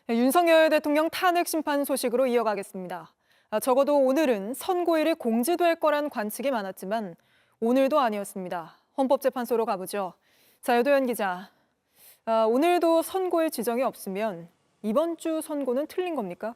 네, 윤석열 대통령 탄핵 심판 소식으로 이어가겠습니다. 적어도 오늘은 선고일이 공지될 거란 관측이 많았지만 오늘도 아니었습니다. 헌법재판소로 가보죠. 자, 여도현 기자. 오늘도 선고일 지정이 없으면 이번 주 선고는 틀린 겁니까?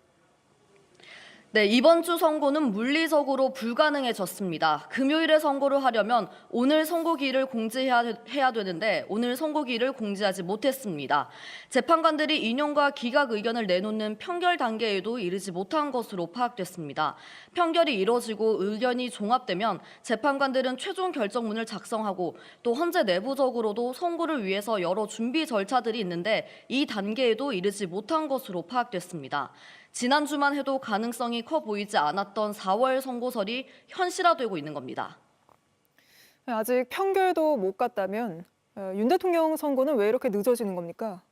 네, 이번 주 선고는 물리적으로 불가능해졌습니다. 금요일에 선고를 하려면 오늘 선고기일을 공지해야 되는데 오늘 선고기일을 공지하지 못했습니다. 재판관들이 인용과 기각 의견을 내놓는 평결 단계에도 이르지 못한 것으로 파악됐습니다. 평결이 이뤄지고 의견이 종합되면 재판관들은 최종 결정문을 작성하고 또 헌재 내부적으로도 선고를 위해서 여러 준비 절차들이 있는데 이 단계에도 이르지 못한 것으로 파악됐습니다. 지난주만 해도 가능성이 커 보이지 않았던 4월 선고설이 현실화되고 있는 겁니다. 아직 평결도 못 갔다면 윤 대통령 선고는 왜 이렇게 늦어지는 겁니까?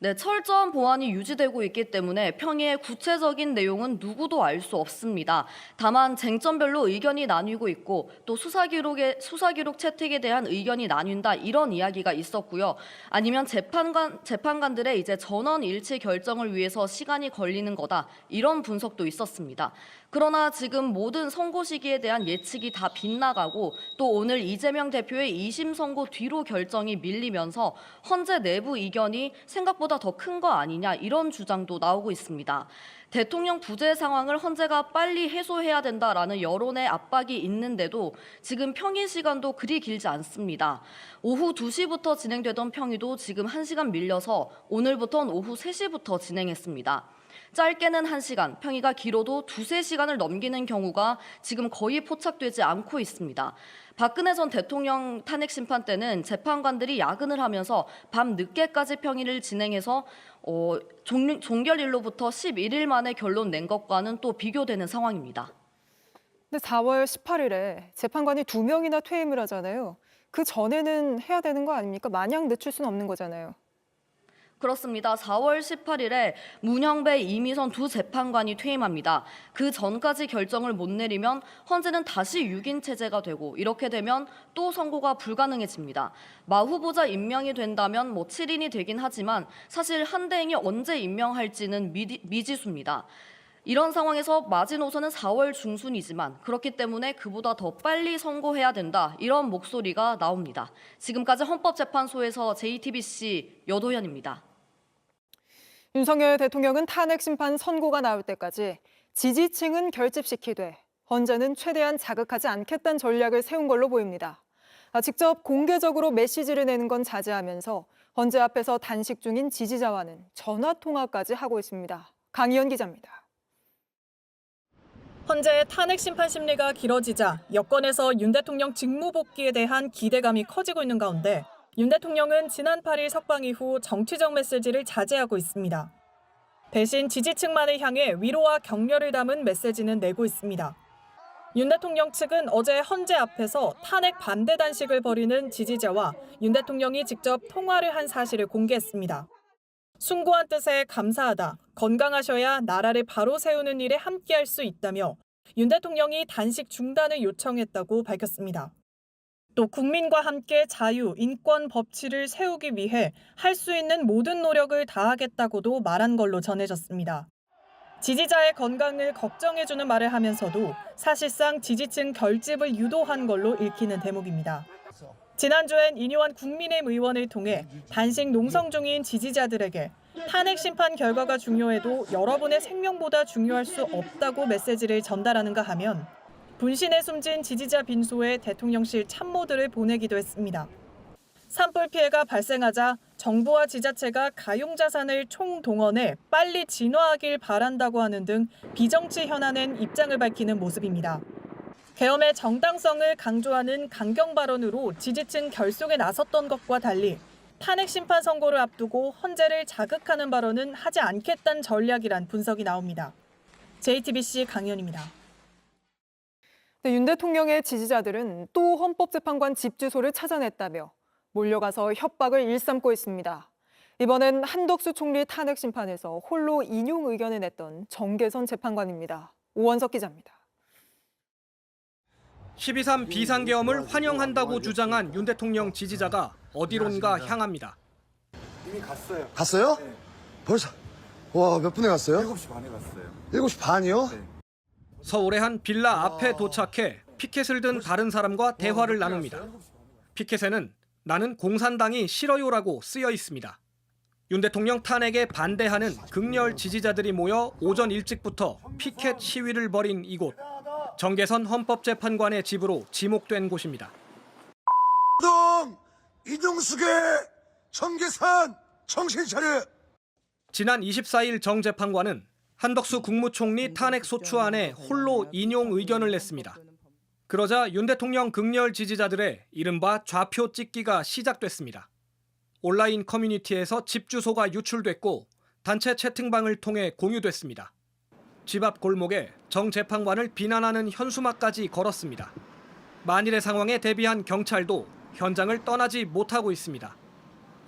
네, 철저한 보안이 유지되고 있기 때문에 평의의 구체적인 내용은 누구도 알 수 없습니다. 다만 쟁점별로 의견이 나뉘고 있고 또 수사기록 채택에 대한 의견이 나뉜다 이런 이야기가 있었고요. 아니면 재판관들의 이제 전원 일치 결정을 위해서 시간이 걸리는 거다 이런 분석도 있었습니다. 그러나 지금 모든 선고 시기에 대한 예측이 다 빗나가고 또 오늘 이재명 대표의 2심 선고 뒤로 결정이 밀리면서 헌재 내부 이견이 생각보다 더 큰 거 아니냐 이런 주장도 나오고 있습니다. 대통령 부재 상황을 헌재가 빨리 해소해야 된다라는 여론의 압박이 있는데도 지금 평의 시간도 그리 길지 않습니다. 오후 2시부터 진행되던 평의도 지금 1시간 밀려서 오늘부터는 오후 3시부터 진행했습니다. 짧게는 1시간, 평의가 길어도 2~3시간을 넘기는 경우가 지금 거의 포착되지 않고 있습니다. 박근혜 전 대통령 탄핵 심판 때는 재판관들이 야근을 하면서 밤 늦게까지 평의를 진행해서 종결일로부터 11일 만에 결론 낸 것과는 또 비교되는 상황입니다. 근데 4월 18일에 재판관이 2명이나 퇴임을 하잖아요. 그 전에는 해야 되는 거 아닙니까? 마냥 늦출 수는 없는 거잖아요. 그렇습니다. 4월 18일에 문형배, 이미선 두 재판관이 퇴임합니다. 그 전까지 결정을 못 내리면 헌재는 다시 6인 체제가 되고 이렇게 되면 또 선고가 불가능해집니다. 마 후보자 임명이 된다면 7인이 되긴 하지만 사실 한대행이 언제 임명할지는 미지수입니다. 이런 상황에서 마지노선은 4월 중순이지만 그렇기 때문에 그보다 더 빨리 선고해야 된다 이런 목소리가 나옵니다. 지금까지 헌법재판소에서 JTBC 여도현입니다. 윤석열 대통령은 탄핵 심판 선고가 나올 때까지 지지층은 결집시키되 헌재는 최대한 자극하지 않겠다는 전략을 세운 걸로 보입니다. 직접 공개적으로 메시지를 내는 건 자제하면서 헌재 앞에서 단식 중인 지지자와는 전화 통화까지 하고 있습니다. 강희연 기자입니다. 헌재의 탄핵 심판 심리가 길어지자 여권에서 윤 대통령 직무 복귀에 대한 기대감이 커지고 있는 가운데 윤 대통령은 지난 8일 석방 이후 정치적 메시지를 자제하고 있습니다. 대신 지지층만을 향해 위로와 격려를 담은 메시지는 내고 있습니다. 윤 대통령 측은 어제 헌재 앞에서 탄핵 반대 단식을 벌이는 지지자와 윤 대통령이 직접 통화를 한 사실을 공개했습니다. 숭고한 뜻에 감사하다, 건강하셔야 나라를 바로 세우는 일에 함께할 수 있다며 윤 대통령이 단식 중단을 요청했다고 밝혔습니다. 또 국민과 함께 자유, 인권, 법치를 세우기 위해 할 수 있는 모든 노력을 다하겠다고도 말한 걸로 전해졌습니다. 지지자의 건강을 걱정해주는 말을 하면서도 사실상 지지층 결집을 유도한 걸로 읽히는 대목입니다. 지난주엔 인요한 국민의힘 의원을 통해 단식 농성 중인 지지자들에게 탄핵 심판 결과가 중요해도 여러분의 생명보다 중요할 수 없다고 메시지를 전달하는가 하면 분신에 숨진 지지자 빈소에 대통령실 참모들을 보내기도 했습니다. 산불 피해가 발생하자 정부와 지자체가 가용자산을 총동원해 빨리 진화하길 바란다고 하는 등 비정치 현안엔 입장을 밝히는 모습입니다. 계엄의 정당성을 강조하는 강경 발언으로 지지층 결속에 나섰던 것과 달리 탄핵 심판 선고를 앞두고 헌재를 자극하는 발언은 하지 않겠다는 전략이란 분석이 나옵니다. JTBC 강희연입니다. 네, 윤 대통령의 지지자들은 또 헌법재판관 집 주소를 찾아냈다며 몰려가서 협박을 일삼고 있습니다. 이번엔 한덕수 총리 탄핵 심판에서 홀로 인용 의견을 냈던 정계선 재판관입니다. 오원석 기자입니다. 12.3 비상계엄을 환영한다고 주장한 윤 대통령 지지자가 어디론가 향합니다. 이미 갔어요. 갔어요? 네. 벌써? 와, 몇 분에 갔어요? 7시 반에 갔어요. 7시 반이요? 네. 서울의 한 빌라 앞에 도착해 피켓을 든 다른 사람과 대화를 나눕니다. 피켓에는 나는 공산당이 싫어요라고 쓰여 있습니다. 윤 대통령 탄핵에 반대하는 극렬 지지자들이 모여 오전 일찍부터 피켓 시위를 벌인 이곳. 정계선 헌법재판관의 집으로 지목된 곳입니다. 동 이종숙의 정계산 정신 차려. 지난 24일 정 재판관은 한덕수 국무총리 탄핵 소추안에 홀로 인용 의견을 냈습니다. 그러자 윤 대통령 극렬 지지자들의 이른바 좌표 찍기가 시작됐습니다. 온라인 커뮤니티에서 집 주소가 유출됐고 단체 채팅방을 통해 공유됐습니다. 집 앞 골목에 정 재판관을 비난하는 현수막까지 걸었습니다. 만일의 상황에 대비한 경찰도 현장을 떠나지 못하고 있습니다.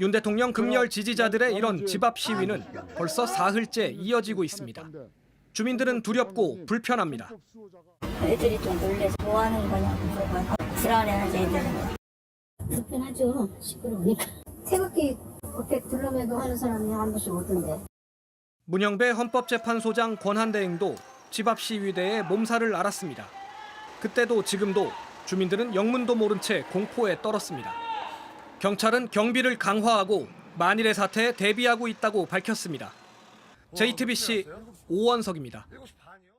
윤 대통령 극렬 지지자들의 이런 집 앞 시위는 벌써 사흘째 이어지고 있습니다. 주민들은 두렵고 불편합니다. 애들이 좀 놀래서 뭐 하는 거냐고 물어봐요. 불안해하지 애들은. 불편하죠. 시끄러우니까. 태극기 그렇게 둘러매도 하는 사람이 한 번씩 오던데. 문영배 헌법재판소장 권한대행도 집 앞 시위대의 몸살을 앓았습니다. 그때도 지금도 주민들은 영문도 모른 채 공포에 떨었습니다. 경찰은 경비를 강화하고 만일의 사태에 대비하고 있다고 밝혔습니다. JTBC 오원석입니다. 7시 반이요?